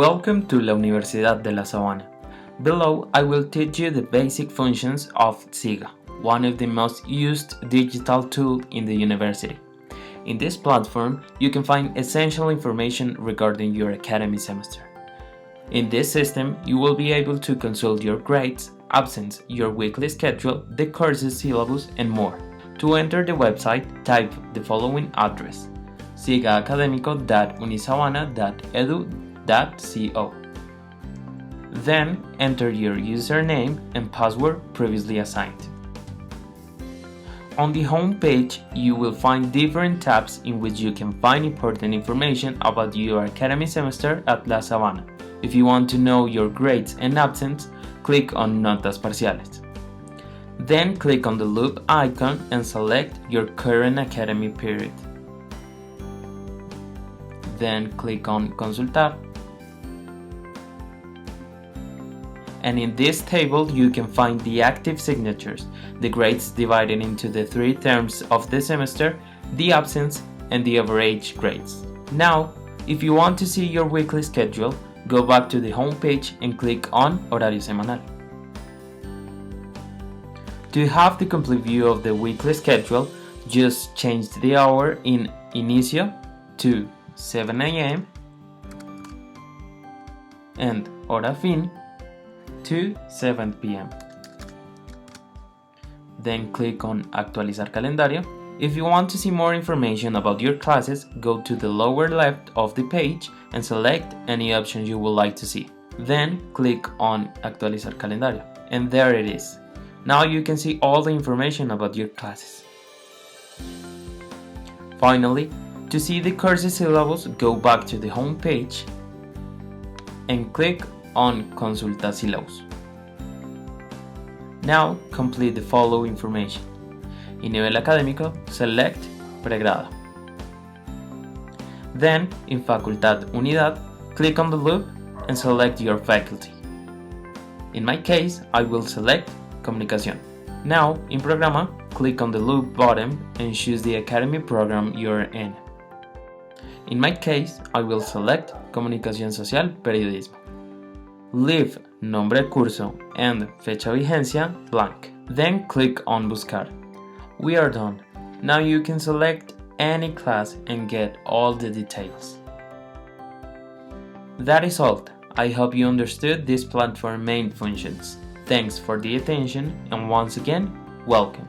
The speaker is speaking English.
Welcome to la Universidad de la Sabana. Below, I will teach you the basic functions of SIGA, one of the most used digital tools in the university. In this platform, you can find essential information regarding your academic semester. In this system, you will be able to consult your grades, absence, your weekly schedule, the courses syllabus, and more. To enter the website, type the following address: sigaacademico.unisabana.edu.co. Then enter your username and password previously assigned. On the home page, you will find different tabs in which you can find important information about your academic semester at La Sabana. If you want to know your grades and absence, click on Notas Parciales. Then click on the loop icon and select your current academic period. Then click on Consultar. And in this table you can find the active signatures, the grades divided into the 3 terms of the semester, the absence, and the average grades. Now, if you want to see your weekly schedule, go back to the home page and click on Horario Semanal. To have the complete view of the weekly schedule, just change the hour in Inicio to 7 a.m. and Hora Fin to 7 p.m. Then click on Actualizar Calendario. If you want to see more information about your classes, go to the lower left of the page and select any option you would like to see. Then click on Actualizar Calendario, and there it is. Now you can see all the information about your classes. Finally, to see the courses syllabus, go back to the home page and click on Consulta Syllabus. Now complete the following information. In nivel académico, select Pregrado. Then in Facultad Unidad, click on the loop and select your faculty. In my case, I will select Comunicación. Now in Programa, click on the loop button and choose the academic program you're in. In my case, I will select Comunicación Social Periodismo. Leave nombre de curso and fecha vigencia blank. Then click on Buscar. We are done. Now you can select any class and get all the details. That is all. I hope you understood this platform's main functions. Thanks for the attention and once again, welcome.